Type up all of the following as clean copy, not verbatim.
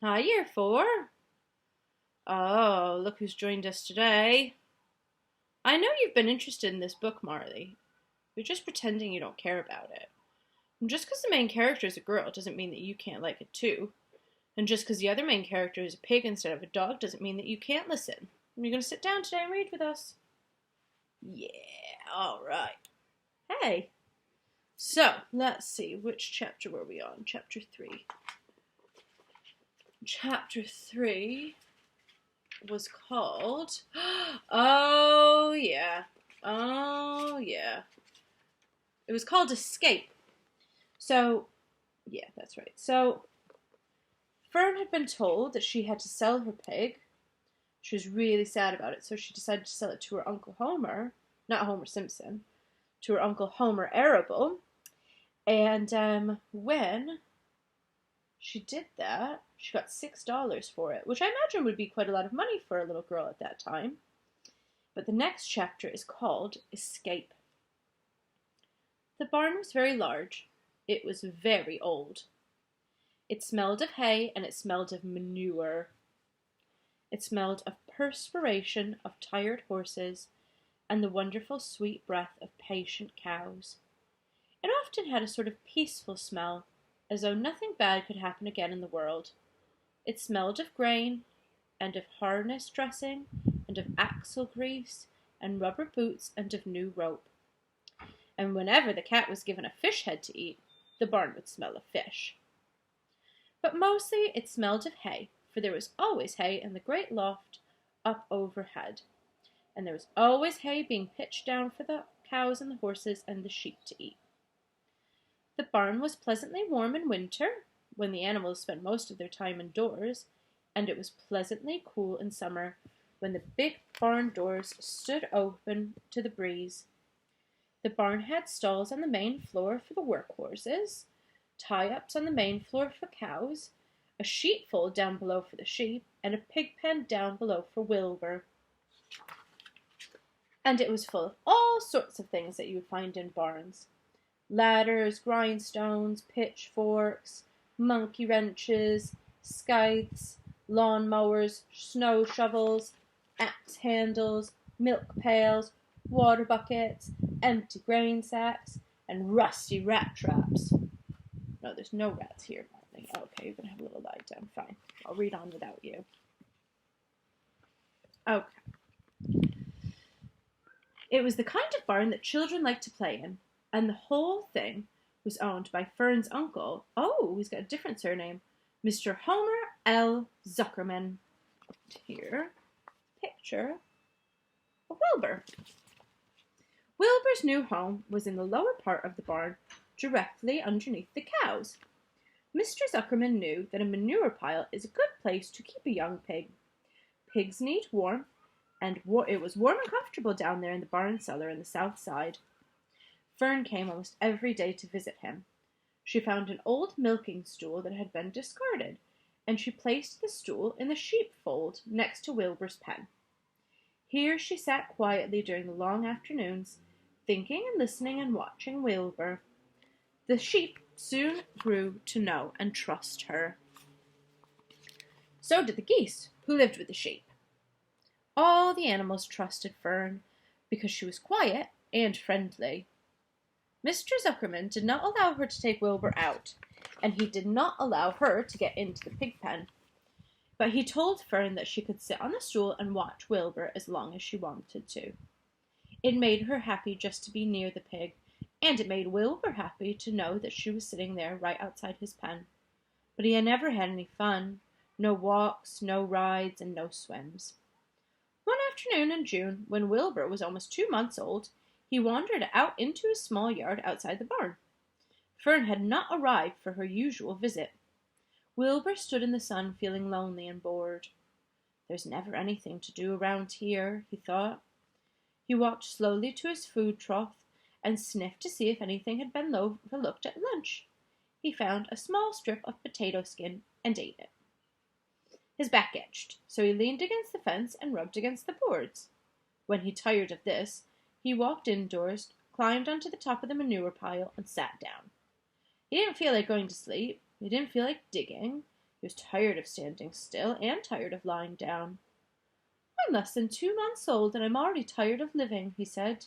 Hi, Year 4. Oh, look who's joined us today. I know you've been interested in this book, Marley. You're just pretending you don't care about it. And just because the main character is a girl doesn't mean that you can't like it too. And just because the other main character is a pig instead of a dog doesn't mean that you can't listen. You're going to sit down today and read with us? Yeah, alright. Hey. So, let's see, which chapter were we on? Chapter 3. Chapter 3 was called... Oh, yeah. Oh, yeah. It was called Escape. So, yeah, that's right. So, Fern had been told that she had to sell her pig. She was really sad about it, so she decided to sell it to her Uncle Homer, not Homer Simpson, to her Uncle Homer Arable. And when she did that, she got $6 for it, which I imagine would be quite a lot of money for a little girl at that time. But the next chapter is called Escape. The barn was very large. It was very old. It smelled of hay and it smelled of manure. It smelled of perspiration of tired horses and the wonderful sweet breath of patient cows. It often had a sort of peaceful smell, as though nothing bad could happen again in the world. It smelled of grain, and of harness dressing, and of axle grease, and rubber boots, and of new rope. And whenever the cat was given a fish head to eat, the barn would smell of fish. But mostly it smelled of hay, for there was always hay in the great loft up overhead. And there was always hay being pitched down for the cows and the horses and the sheep to eat. The barn was pleasantly warm in winter, when the animals spent most of their time indoors, and it was pleasantly cool in summer, when the big barn doors stood open to the breeze. The barn had stalls on the main floor for the workhorses, tie-ups on the main floor for cows, a sheepfold down below for the sheep, and a pig pen down below for Wilbur. And it was full of all sorts of things that you would find in barns. Ladders, grindstones, pitchforks, monkey wrenches, scythes, lawn mowers, snow shovels, axe handles, milk pails, water buckets, empty grain sacks, and rusty rat traps. No, there's no rats here, Marley. Okay, you're going to have a little lie down. Fine. I'll read on without you. Okay. It was the kind of barn that children like to play in, and the whole thing was owned by Fern's uncle. Oh, he's got a different surname. Mr. Homer L. Zuckerman. Here, picture of Wilbur. Wilbur's new home was in the lower part of the barn, directly underneath the cows. Mr. Zuckerman knew that a manure pile is a good place to keep a young pig. Pigs need warmth, and it was warm and comfortable down there in the barn cellar in the south side. Fern came almost every day to visit him. She found an old milking stool that had been discarded, and she placed the stool in the sheepfold next to Wilbur's pen. Here she sat quietly during the long afternoons, thinking and listening and watching Wilbur. The sheep soon grew to know and trust her. So did the geese, who lived with the sheep. All the animals trusted Fern, because she was quiet and friendly. Mr. Zuckerman did not allow her to take Wilbur out, and he did not allow her to get into the pig pen. But he told Fern that she could sit on the stool and watch Wilbur as long as she wanted to. It made her happy just to be near the pig, and it made Wilbur happy to know that she was sitting there right outside his pen. But he had never had any fun. No walks, no rides, and no swims. One afternoon in June, when Wilbur was almost 2 months old, he wandered out into his small yard outside the barn. Fern had not arrived for her usual visit. Wilbur stood in the sun feeling lonely and bored. There's never anything to do around here, he thought. He walked slowly to his food trough and sniffed to see if anything had been overlooked at lunch. He found a small strip of potato skin and ate it. His back itched, so he leaned against the fence and rubbed against the boards. When he tired of this, he walked indoors, climbed onto the top of the manure pile, and sat down. He didn't feel like going to sleep. He didn't feel like digging. He was tired of standing still and tired of lying down. I'm less than 2 months old, and I'm already tired of living, he said.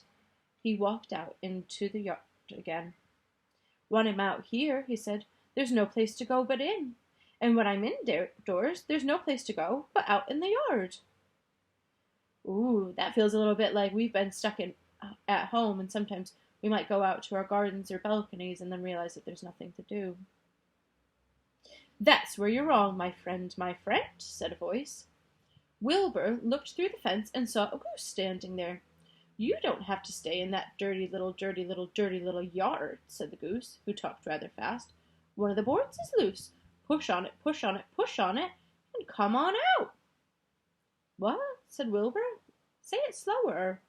He walked out into the yard again. When I'm out here, he said, there's no place to go but in. And when I'm indoors, there's no place to go but out in the yard. Ooh, that feels a little bit like we've been stuck at home, and sometimes we might go out to our gardens or balconies and then realize that there's nothing to do. That's where you're wrong, my friend, said a voice. Wilbur looked through the fence and saw a goose standing there. You don't have to stay in that dirty little yard, said the goose, who talked rather fast. One of the boards is loose. Push on it, push on it, push on it, and come on out. What? Said Wilbur. Say it slower.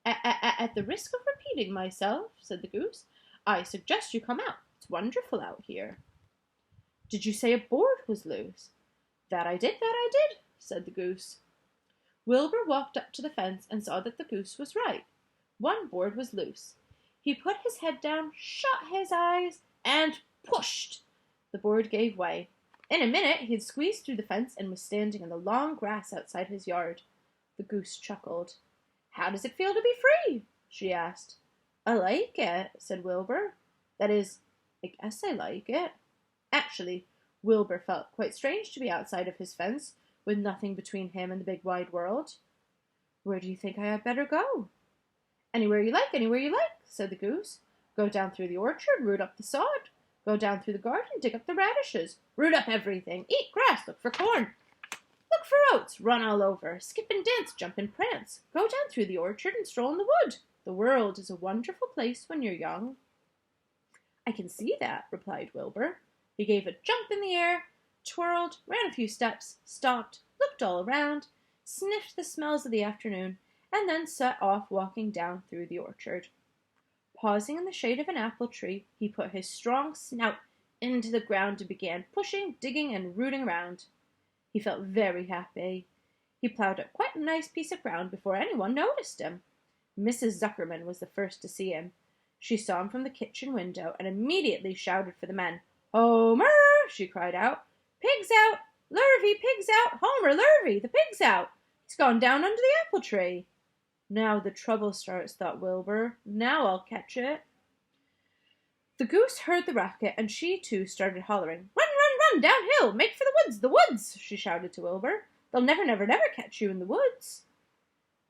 At the risk of repeating myself, said the goose, I suggest you come out. It's wonderful out here. Did you say a board was loose? That I did, said the goose. Wilbur walked up to the fence and saw that the goose was right. One board was loose. He put his head down, shut his eyes, and pushed. The board gave way. In a minute he had squeezed through the fence and was standing in the long grass outside his yard. The goose chuckled. How does it feel to be free? She asked. I like it, said Wilbur. That is, I guess I like it. Actually, Wilbur felt quite strange to be outside of his fence, with nothing between him and the big wide world. Where do you think I had better go? Anywhere you like, said the goose. Go down through the orchard, root up the sod. Go down through the garden, dig up the radishes. Root up everything. Eat grass, look for corn. Look for oats, run all over. Skip and dance, jump and prance. Go down through the orchard and stroll in the wood. The world is a wonderful place when you're young. I can see that, replied Wilbur. He gave a jump in the air, twirled, ran a few steps, stopped, looked all around, sniffed the smells of the afternoon, and then set off walking down through the orchard. Pausing in the shade of an apple tree, he put his strong snout into the ground and began pushing, digging, and rooting around. He felt very happy. He plowed up quite a nice piece of ground before anyone noticed him. Mrs. Zuckerman was the first to see him. She saw him from the kitchen window and immediately shouted for the men. Homer! She cried out. Pigs out! Lurvy, pigs out! Homer, Lurvy, the pig's out! He's gone down under the apple tree. Now the trouble starts, thought Wilbur. Now I'll catch it. The goose heard the racket, and she too started hollering. Run, run, run, downhill! Make for the woods! She shouted to Wilbur. They'll never, never, never catch you in the woods.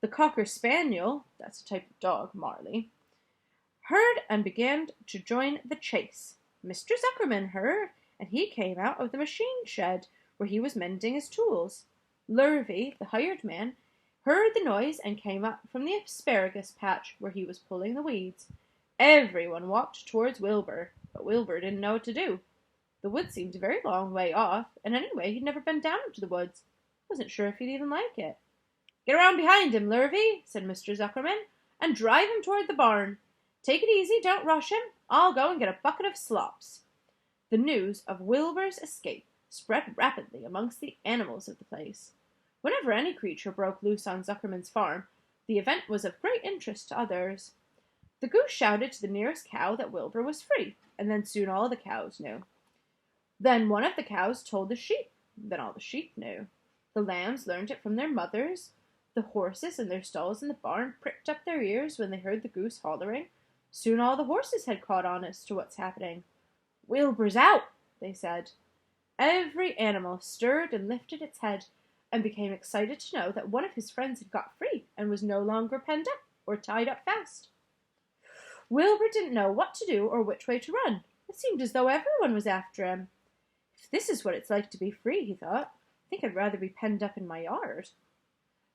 The cocker spaniel, that's a type of dog, Marley, heard and began to join the chase. Mr. Zuckerman heard, and he came out of the machine shed where he was mending his tools. Lurvy, the hired man, heard the noise and came up from the asparagus patch where he was pulling the weeds. Everyone walked towards Wilbur, but Wilbur didn't know what to do. The wood seemed a very long way off, and anyway he'd never been down into the woods. Wasn't sure if he'd even like it. Get around behind him, Lurvy, said Mr. Zuckerman, and drive him toward the barn. Take it easy, don't rush him. I'll go and get a bucket of slops. The news of Wilbur's escape spread rapidly amongst the animals of the place. Whenever any creature broke loose on Zuckerman's farm, the event was of great interest to others. The goose shouted to the nearest cow that Wilbur was free, and then soon all the cows knew. Then one of the cows told the sheep, then all the sheep knew. The lambs learned it from their mothers. The horses in their stalls in the barn pricked up their ears when they heard the goose hollering. Soon all the horses had caught on as to what's happening. Wilbur's out, they said. Every animal stirred and lifted its head, and became excited to know that one of his friends had got free and was no longer penned up or tied up fast. Wilbur didn't know what to do or which way to run. It seemed as though everyone was after him. If this is what it's like to be free, he thought, I think I'd rather be penned up in my yard.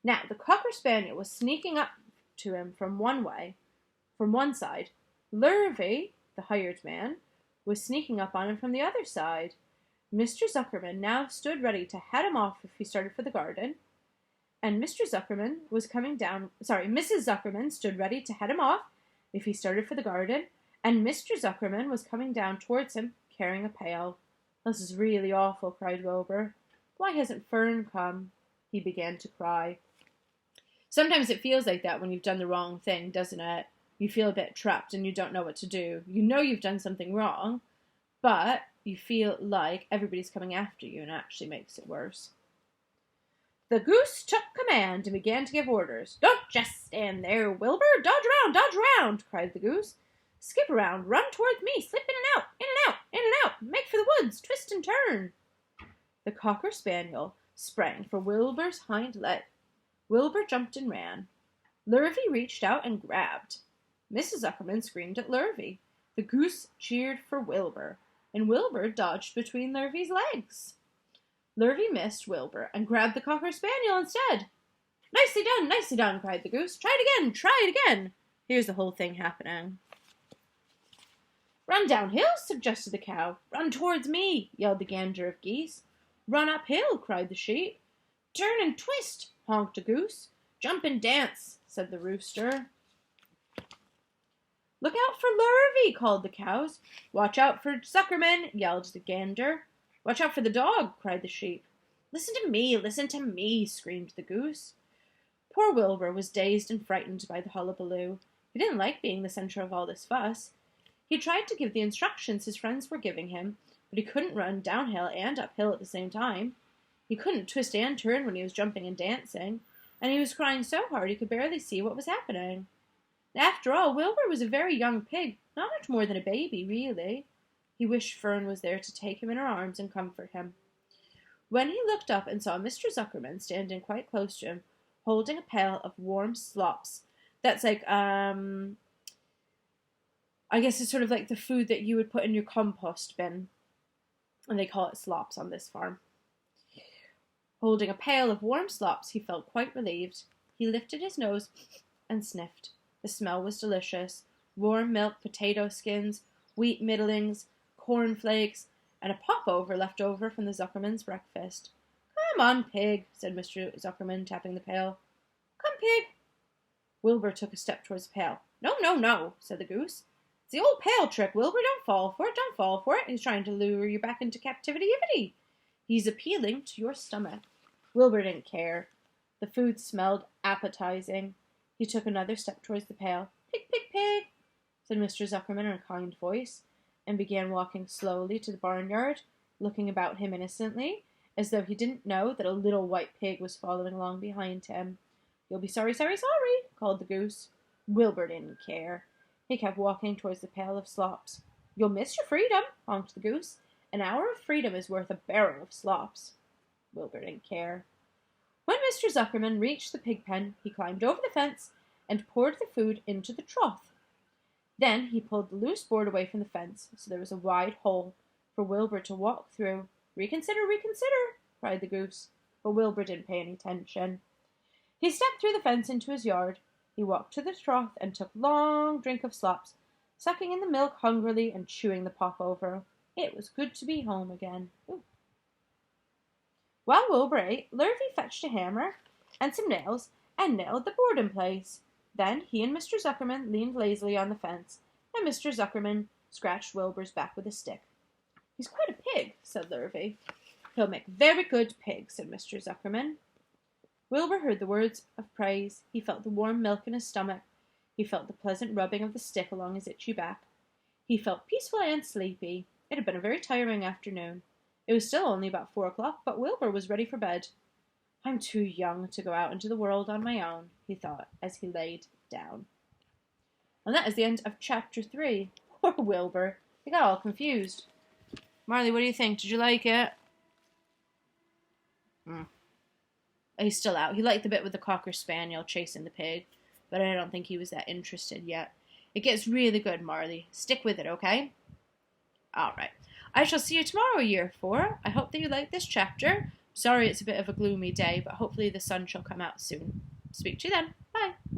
Now the cocker spaniel was sneaking up to him from one side. Lurvy, the hired man, was sneaking up on him from the other side. Mr. Zuckerman now stood ready to head him off if he started for the garden, and Mrs. Zuckerman stood ready to head him off if he started for the garden, and Mr. Zuckerman was coming down towards him, carrying a pail. This is really awful, cried Wilbur. Why hasn't Fern come? He began to cry. Sometimes it feels like that when you've done the wrong thing, doesn't it? You feel a bit trapped and you don't know what to do. You know you've done something wrong, but you feel like everybody's coming after you and actually makes it worse. The goose took command and began to give orders. Don't just stand there, Wilbur. Dodge around, cried the goose. Skip around, run towards me, slip in and out, in and out, in and out. Make for the woods, twist and turn. The cocker spaniel sprang for Wilbur's hind leg. Wilbur jumped and ran. Lurvy reached out and grabbed. Mrs. Zuckerman screamed at Lurvy. The goose cheered for Wilbur, and Wilbur dodged between Lurvy's legs. Lurvy missed Wilbur and grabbed the cocker spaniel instead. Nicely done, cried the goose. Try it again. Here's the whole thing happening. Run downhill, suggested the cow. Run towards me, yelled the gander of geese. Run uphill, cried the sheep. Turn and twist, honked a goose. Jump and dance, said the rooster. Look out for Lurvy, called the cows. Watch out for Zuckerman, yelled the gander. Watch out for the dog, cried the sheep. Listen to me, screamed the goose. Poor Wilbur was dazed and frightened by the hullabaloo. He didn't like being the center of all this fuss. He tried to give the instructions his friends were giving him, but he couldn't run downhill and uphill at the same time. He couldn't twist and turn when he was jumping and dancing, and he was crying so hard he could barely see what was happening. After all, Wilbur was a very young pig, not much more than a baby, really. He wished Fern was there to take him in her arms and comfort him. When he looked up and saw Mr. Zuckerman standing quite close to him, holding a pail of warm slops, that's like, I guess it's sort of like the food that you would put in your compost bin, and they call it slops on this farm. Holding a pail of warm slops, he felt quite relieved. He lifted his nose and sniffed. The smell was delicious. Warm milk, potato skins, wheat middlings, corn flakes, and a popover left over from the Zuckerman's breakfast. Come on, pig, said Mr. Zuckerman, tapping the pail. Come, pig. Wilbur took a step towards the pail. No, said the goose. It's the old pail trick, Wilbur. Don't fall for it. He's trying to lure you back into captivity-ivity. He's appealing to your stomach. Wilbur didn't care. The food smelled appetizing. He took another step towards the pail. Pig, said Mr. Zuckerman in a kind voice, and began walking slowly to the barnyard, looking about him innocently, as though he didn't know that a little white pig was following along behind him. You'll be sorry, called the goose. Wilbur didn't care. He kept walking towards the pail of slops. You'll miss your freedom, honked the goose. An hour of freedom is worth a barrel of slops. Wilbur didn't care. When Mr. Zuckerman reached the pig pen, he climbed over the fence and poured the food into the trough. Then he pulled the loose board away from the fence, so there was a wide hole for Wilbur to walk through. Reconsider, cried the goose, but Wilbur didn't pay any attention. He stepped through the fence into his yard. He walked to the trough and took a long drink of slops, sucking in the milk hungrily and chewing the popover. It was good to be home again. Ooh. While Wilbur ate, Lurvy fetched a hammer and some nails and nailed the board in place. Then he and Mr. Zuckerman leaned lazily on the fence, and Mr. Zuckerman scratched Wilbur's back with a stick. He's quite a pig, said Lurvy. He'll make a very good pig, said Mr. Zuckerman. Wilbur heard the words of praise. He felt the warm milk in his stomach. He felt the pleasant rubbing of the stick along his itchy back. He felt peaceful and sleepy. It had been a very tiring afternoon. It was still only about 4 o'clock, but Wilbur was ready for bed. I'm too young to go out into the world on my own, he thought, as he laid down. And that is the end of chapter 3. Poor Wilbur. He got all confused. Marley, what do you think? Did you like it? He's still out. He liked the bit with the cocker spaniel chasing the pig, but I don't think he was that interested yet. It gets really good, Marley. Stick with it, okay? Alright. I shall see you tomorrow, year 4. I hope that you like this chapter. Sorry it's a bit of a gloomy day, but hopefully the sun shall come out soon. Speak to you then. Bye.